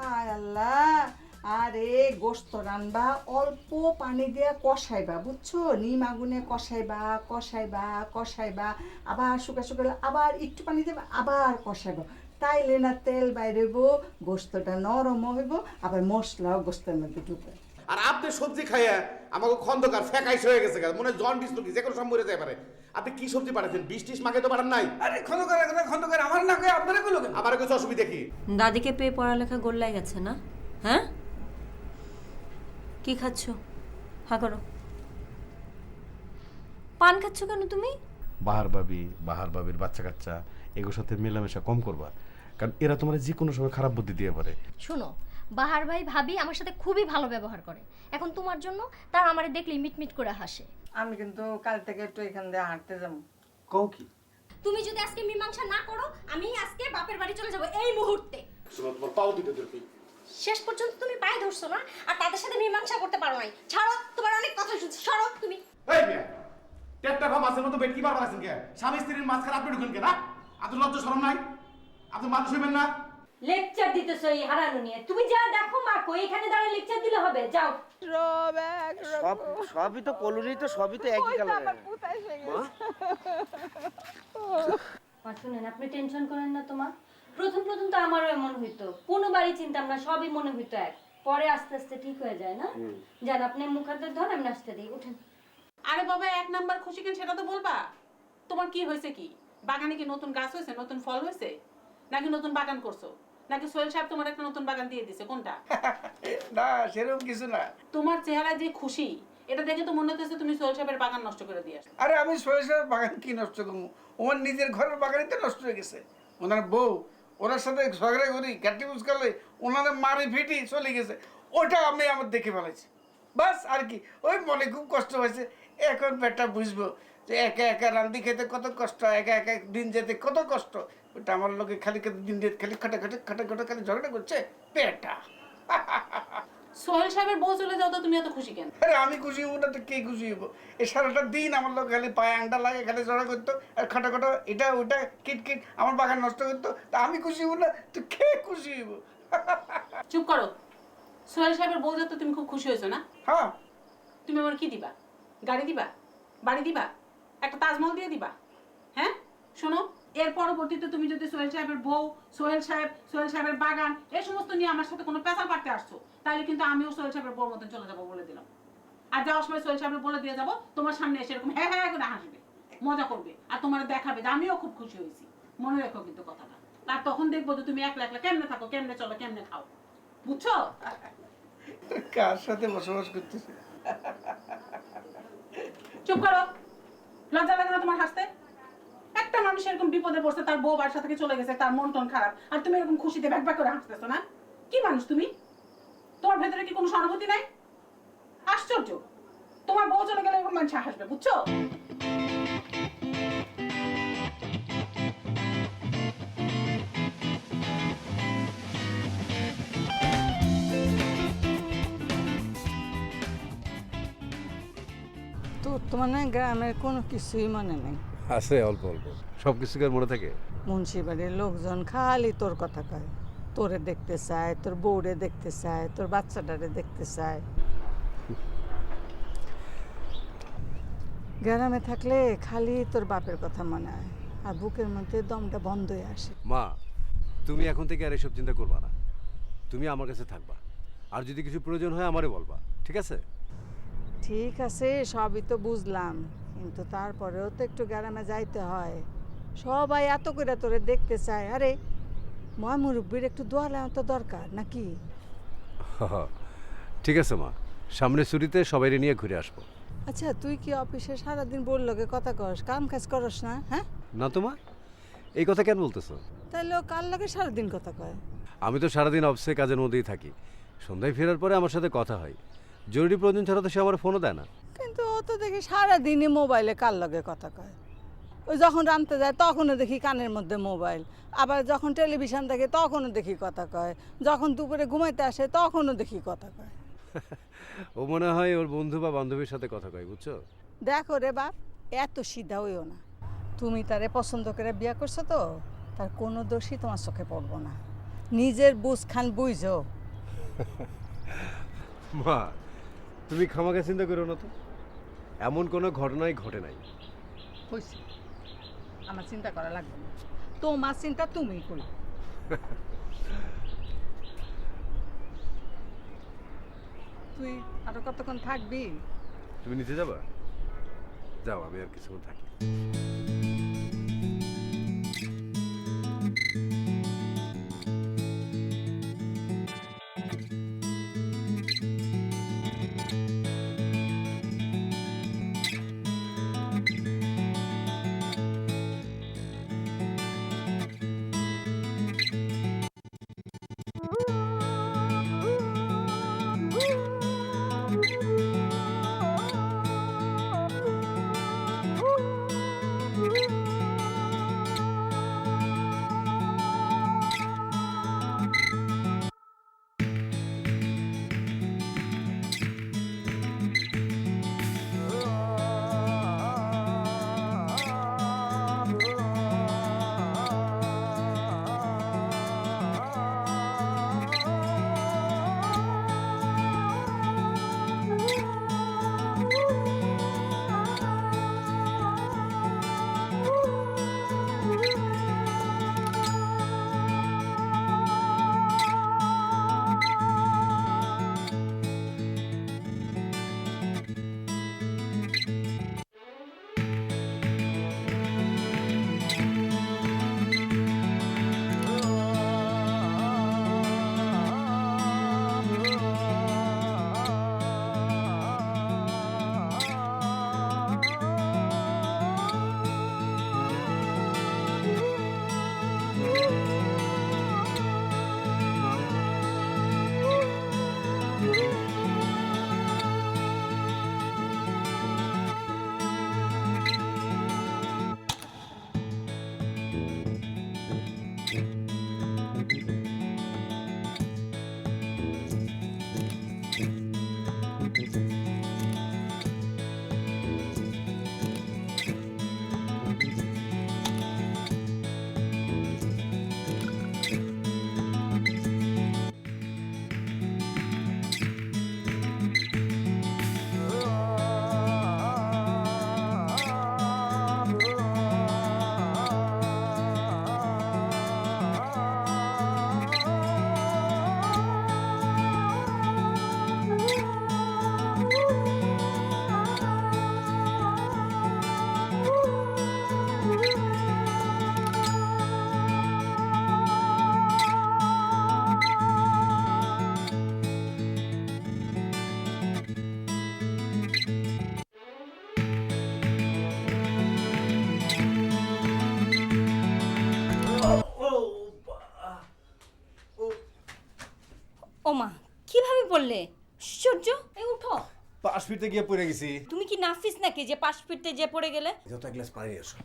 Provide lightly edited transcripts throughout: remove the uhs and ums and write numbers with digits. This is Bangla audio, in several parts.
হায় আল্লাহ, আরে গোস্ত রান্না অল্প পানি দিয়ে কষাইবা, বুঝছো? নিম আগুনে কষাইবা কষাইবা কষাইবা, আবার শুকা শুকালে আবার একটু পানি দেবা, আবার কষাইবা। তাইলে না তেল বাইরেব, গোস্তটা নরম হইব, আবার মশলাও গোস্তের মধ্যে ঢুকবে। আর আপনি সবজি খাইয়া আমাকে খন্দকার ফ্যাকাইশ হয়ে গেছে, মনে হয় জন্ডিস কি যে কোনো সময় মরে যেতে পারে। আপনি কি সবজি পাঠাচ্ছেন? 20-30 মাকে তো পাঠান নাই। আরে খন্দকার আমার না কই আপনারা কইলো কেন? আমার কিছু অসুবিধা কি? দাদিকে পেয়ে পড়ালেখা গোল্লাই গেছে না? হ্যাঁ, কি খাচ্ছ? হা করো। পান খাচ্ছ কেন তুমি? বাহার বাবির বাচ্চা কাচ্চা এগুলোর সাথে মেলামেশা কম করবা, কারণ এরা তোমার যে কোনো সময় খারাপ বুদ্ধি দিয়ে পারে। শোনো, বাহার ভাই ভাবি আমার সাথে খুবই ভালো ব্যবহার করে। এখন তোমার জন্য তার আমারে দেখলেই মিটমিট করে হাসে। আমি কিন্তু কাল থেকে একটু এখান দিয়ে হাঁটতে যাবো। কও কি? তুমি যদি আজকে মীমাংসা না করো, আমি আজকে বাপের বাড়ি চলে যাব এই মুহূর্তে। শোনো, তোমার পাও দিতে দরকার। শেষ পর্যন্ত তুমি পায়ে ধরছো না, আর তাদের সাথে মীমাংসা করতে পারো নাই। ছাড়ো, তোমার অনেক কথা শুনছি, সরো তুমি। এই মিয়া, টেটটা ভাব মাছের মতো বেট কি বারবার আছেন কে? স্বামী স্ত্রীর মাঝখানে আপনি ঢুকেন কে না? আপনার লজ্জা শরম নাই? আপনি মানুষ হইবেন না? লেকচার দিতেছো এই হারানো নিয়ে। তুমি যা দেখো মা, কই এখানে দাঁড়িয়ে লেকচার দিলে হবে? যাও। সবই তো কলোনি, তো সবই তো একই কালার। মা শুনেন, আপনি টেনশন করেন না তো মা। প্রথম প্রথম তো আমারও এমন হইতো, কোনো বাড়ি চিন্তাম না, সবই মনে হইতো এক। পরে আস্তে আস্তে ঠিক হয়ে যায় না? যান, আপনি মুখ হাতে ধর, আমি নাচতে দিই, উঠেন। আরে বাবা, 1 নাম্বার খুশি কেন সেটা তো বলবা। তোমার কি হয়েছে? কি বাগানে কি নতুন গাছ হয়েছে, নতুন ফল হয়েছে, নাকি নতুন বাগান করছো, নাকি সোহেল সাহেব তোমার একটা নতুন বাগান দিয়ে দিছে? কোনটা? না, সেরকম কিছু না। তোমার চেহারা যে খুশি, এটা দেখে তো মনে হচ্ছে তুমি সোহেল সাহেবের বাগান নষ্ট করে দিয়ে আসছো। আরে আমি সোহেল বাগান কি নষ্ট করবো? ওর নিজের ঘরের বাগানই তো নষ্ট হয়ে গেছে। ওনার বউ ওনার সাথে ঝগড়া করি, কাটি বুঝকালে ওনারে মারি ফিটি চলে গেছে। ওটা আমি আমার দেখে ফেলেছি, বাস। আর কি, ওই মনে খুব কষ্ট হয়েছে। এখন পেটটা বুঝবো যে একা একা রান্দি খেতে কত কষ্ট, একা একা দিন যেতে কত কষ্ট। ওটা আমার লোকে খালি দিন যেতে খালি খাটা খালি ঝগড়া করছে পেটটা। সোহেল সাহেবের বউ চলে যাও তো তুমি এত খুশি কেন? আরে আমি খুশি হবো না তো কে খুশি হবো? এই সারাটা দিন আমার লোক খালি পায়ে আংটা লাগে, খালি ঝগড়া করতো আর খাটা এটা ওটা কিট আমার বাগান নষ্ট করতো। তা আমি খুশি হবো না তো কে খুশি হবো? চুপ করো। সোহেল সাহেবের বউ যাতে তুমি খুব খুশি হয়েছো না? হ্যাঁ। তুমি আমার কি দিবা? গাড়ি দিবা? বাড়ি দিবা? একটা তাজমহল দিয়ে দিবা? হ্যাঁ শোনো, এর পরবর্তীতে তুমি যদি সোহেল সাহেবের বউ, সোহেল সাহেবের বাগান এই সমস্ত নিয়ে আমার সাথে কোনো পেশাল পাড়তে আসছো, তাহলে কিন্তু আমিও সোহেল সাহেবের বউর মতন চলে যাবো বলে দিলাম। আর যাওয়ার সময় সোহেল সাহেবের বলে দিয়ে যাবো, তোমার সামনে এসে এরকম হ্যাঁ হ্যাঁ করে হাসবে, মজা করবে, আর তোমার দেখাবে যে আমিও খুব খুশি হয়েছি। মনে রেখো কিন্তু কথাটা। আর তখন দেখবো যে তুমি একলা একলা কেমনে থাকো, কেমনে চলো, কেমনে খাও, বুঝছো? কার সাথে বসবাস করতেছে? চুপ করো। লজ্জা লাগে না তোমার হাসতে? একটা মানুষ এরকম বিপদে পড়ছে, তার বউ বাসা থেকে চলে গেছে, তার মন টন খারাপ, আর তুমি এরকম খুশিতে ব্যাক ব্যাক করে হাসতেছো না? কি মানুষ তুমি? তোমার ভেতরে কি কোনো সহানুভূতি নাই? আশ্চর্য। তোমার বউ চলে গেলে এরকম মানুষ হাসবে, বুঝছো? তোর তো মানে গ্রামের কোনো কিছুই মনে নেই। আছে অল্প অল্প, সব কিছু কি আর মনে থাকে? মুন্সিবাড়ির লোকজন খালি তোর কথা কয়, তোরে দেখতে চায়, তোর বউরে দেখতে চায়, তোর বাচ্চাটারে দেখতে চায়। গ্রামে থাকলে খালি তোর বাপের কথা মনে হয়, আর বুকের মধ্যে দমটা বন্ধ হয়ে আসে। মা, তুমি এখন থেকে আর এসব চিন্তা করবা না, তুমি আমার কাছে থাকবা, আর যদি কিছু প্রয়োজন হয় আমারে বলবা, ঠিক আছে? ঠিক আছে, সবই তো বুঝলাম, কিন্তু তারপরেও তো একটু গ্রামে যাইতে হয়। সবাই এত করে তোরে দেখতে চায়। আরে ময় মুরব্বীর একটু দোয়া নেওয়া তো দরকার নাকি? ঠিক আছে মা, সামনে ছুটিতে সবাই নিয়ে ঘুরে আসবো। আচ্ছা, তুই কি অফিসে সারাদিন বললো কথা কস, কাম কাজ করস না? হ্যাঁ না তো মা, এই কথা কেন বলতেছো? তাহলে ও কার লাগে সারাদিন কথা কয়? আমি তো সারাদিন অফিসে কাজের মধ্যেই থাকি, সন্ধ্যায় ফেরার পরে আমার সাথে কথা হয়, জরুরি প্রয়োজন ছাড়া তো সে আমার ফোনও দেয় না। কিন্তু ও তো দেখি সারাদিনই মোবাইলে কার লগে কথা কয়। ওই যখন রাঁধতে যায় তখনও দেখি কানের মধ্যে মোবাইল, আবার যখন টেলিভিশন দেখে তখনও দেখি কথা কয়, যখন দুপুরে ঘুমাইতে আসে তখনও দেখি কথা কয়। ও মনে হয় ওর বন্ধু বা বান্ধবীর সাথে কথা কয়, বুঝছো? দেখো রে বাপ, এত সিধা হইও না। তুমি তারে পছন্দ করে বিয়ে করছো তো, তার কোনো দোষই তোমার চোখে পড়বো না। নিজের বুঝ খান বুঝো। মা তুমি খামাখা চিন্তা করো না তো, এমন কোনো ঘটনাই ঘটে নাই। হয়েছে, আমার চিন্তা করা লাগবে না, তোমার চিন্তা তুমি করো। তুই আরো কতক্ষণ থাকবি? তুমি নিতে যাবা? যাও, আমি আর কিছুক্ষণ থাকি। ওমা কিভাবে বললে? আশ্চর্য! এই উঠো। পাশ ফিরতে গিয়ে পড়ে গেছি। তুমি কি নাফিস নাকি যে পাশ ফিরতে যে পড়ে গেলে? যত এক গ্লাস পানি এসো।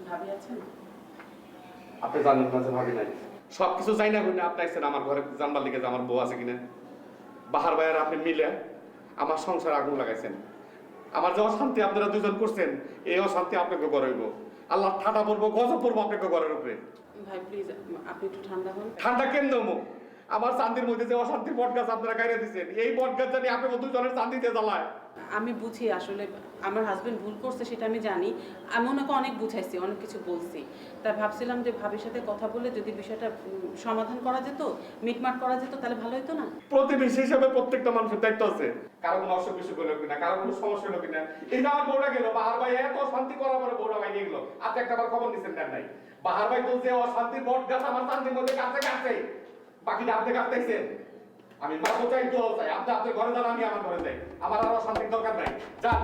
ভাবি আছেন? আপনি জানেন না যে ভাবি নাই, সব কিছু যাই না বলে আপনি আইছেন আমার ঘরে জানবার লিগে যে আমার বউ আছে কিনা। বাহার ভাইয়ের আপনি মিলে আমার সংসার আগুন লাগাইছেন। আমার যে অশান্তি আপনারা দুজন করছেন, এই অশান্তি আপনাকে গড়াইব। আল্লাহ ঠাটা পড়বো, গজব পড়বো আপনাকে ঘরের উপরে। ভাই প্লিজ আপনি একটু ঠান্ডা হন। ঠান্ডা কেন দেবো? আমার চান্দির মধ্যে যে অশান্তির বট গাছ আপনারা গাইরে দিচ্ছেন, এই বট গাছ জানি আপনার দুজনের চান্দিতে জ্বালায়। আমি বুঝি আসলে আমার হাজবেন্ড ভুল করছে সেটা আমি জানি। আমি ওনাকে অনেক বুঝাইছি, অনেক কিছু বলছি। তাই ভাবছিলাম যে ভাবির সাথে কথা বলে যদি বিষয়টা সমাধান করা যেত, মিটমাট করা যেত, তাহলে ভালো হতো না? প্রতিবেশী হিসেবে প্রত্যেকটা মানুষের দায়িত্ব আছে। কারো কোনো অসুখ বিসুখ হলো কিনা, কারো কোনো সমস্যা হলো কিনা। এই যে আমার বউটা গেল, বাহার ভাই এত শান্তি করার পরে বউটা ভাই নিয়ে গেল, আপনি একটা বার খবর নিচ্ছেন না নাই? বাহার ভাই তো যে অশান্তির বট গাছ আমার শান্তির মধ্যে কাটতে কাটতে বাকিটা আপনি কাটতেছেন। আমি মাথা চাই, দোয়া চাই, আপনি আপনার ঘরে যান, আমি আমার ঘরে যাই। আমার আর অশান্তির দরকার নাই, যান।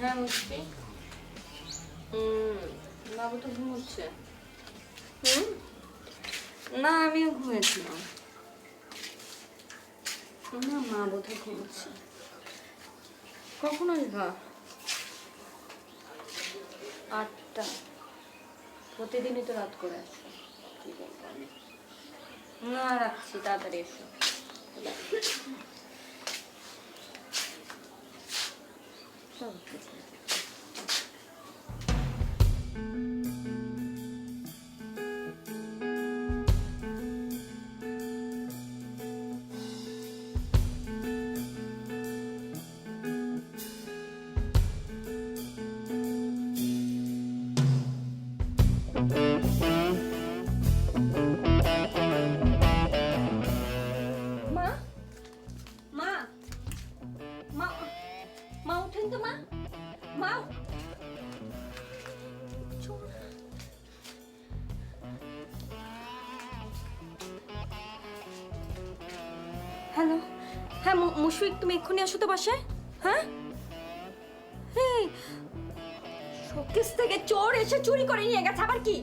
হ্যাঁ মুশফি বাবু তো ঘুমোচ্ছে। না আমিও ঘুমিয়েছিলাম। না মা বোধহয় ঘুমোচ্ছে। কখন আসবা? 8টা। প্রতিদিনই তো রাত করে আসো। কি বলবো আমি? না রাখছি, তাড়াতাড়ি এসো। চলো। মা মা মা মা উঠেন তো মা মা হ্যালো হ্যাঁ মুশফিক তুমি এক্ষুনি আসো তো বাসায়। হ্যাঁ শোকেস থেকে চোর এসে চুরি করে নিয়ে গেছে আবার কি?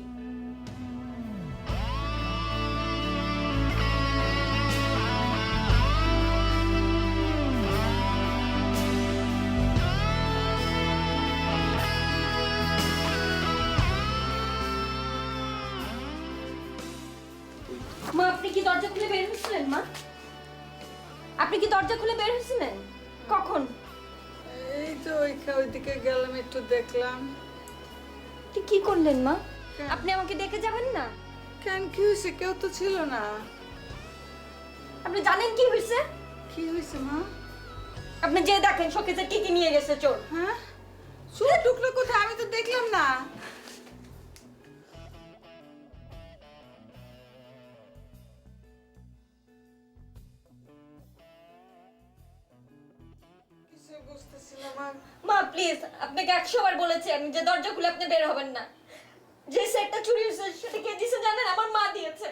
মা আপনি কি দরজা খুলে বের হয়েছিলেন? মা আপনি কি দরজা খুলে বের হয়েছিলেন? কখন? এই তো ওইদিকে গেলাম, একটু দেখলাম। তুই কি করলেন মা? আপনি আমাকে দেখে যাবেন না? কেন, কি হয়েছে? কেউ তো ছিল না। আপনি জানেন কি হয়েছে? কি হয়েছে মা? আপনি যে দেখেন শোকেসে কি কি নিয়ে গেছে চোর। হ্যাঁ, চুলে ঢুকলো কোথায়? আমি তো দেখলাম না। কিছু বুঝতেছি না মা। মা প্লিজ আপনাকে 100 বার বলেছি আমি যে দরজা খুলে আপনি বের হবেন না। যে সেটটা চুরি হয়েছে সেটা কে দিয়েছে জানেন? আমার মা দিয়েছে।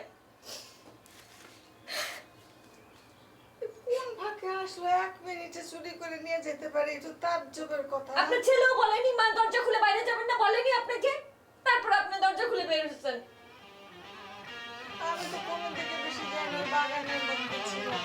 কোন ফাঁকে আসলো? 1 মিনিটে চুরি করে নিয়ে যেতে পারে, এটা তাজ্জবের কথা। আপনার ছেলেও বলেনি মা দরজা খুলে বাইরে যাবেন না, বলেনি আপনাকে? তারপর আপনি দরজা খুলে বের হয়েছেন। আমি তো কোনো দিকে বেশি যাই না, বাগানের মধ্যে ছিলাম।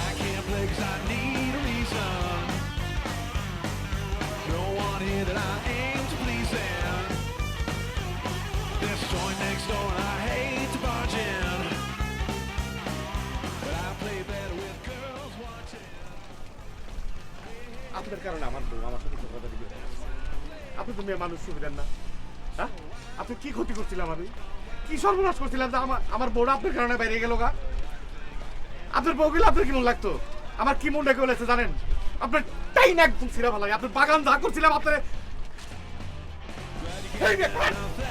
I can't play 'cause I need a reason. No one here that I aim to please in. This joint next door and I hate to barge in, but I play better with girls watching. আপনার কারণে আমার বউ আমার সাথে ঝগড়া করে গেছে। আপনি তো মেয়ে মানুষ, সুবিধার না। হ্যাঁ, আপনি কি ক্ষতি করছিলাম? আমি কি সর্বনাশ করছিলাম যে আমার বউটা আপনার কারণে বাইরে গেল গা? আপনার বউ গেলে আপনার কি মন লাগতো? আমার কি মন রেখে বলেছে জানেন? আপনার টাইম একদম ছিঁড়া ভালো, আপনার বাগান যা করছিলাম আপনার।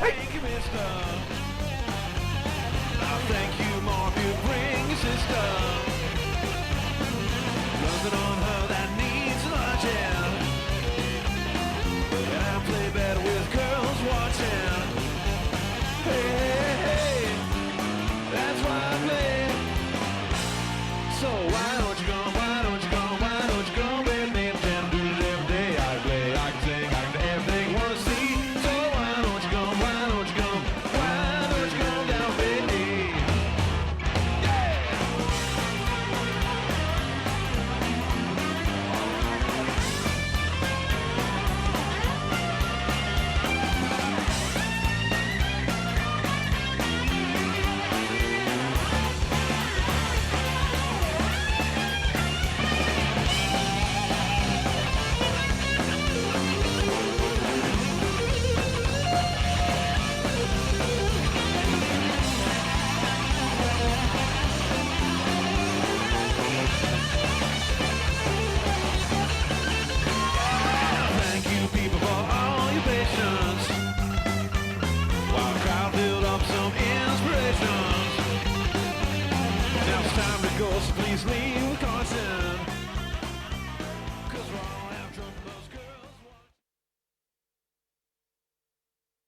Thank you, mister. I'll thank you more if you bring your sister. Nothing on her that needs watching, and I play better with girls watching. Hey, hey, hey, that's why I play. So why don't you go, why don't you go, why don't you go with me? Then do it every day. I play, I can sing, I can do everything you wanna see. So why don't you go, why don't you go, why don't you go down with me? Yeah. Thank you, people, for all your patience. While the crowd build up some inspirations. Now it's time to go, so please leave.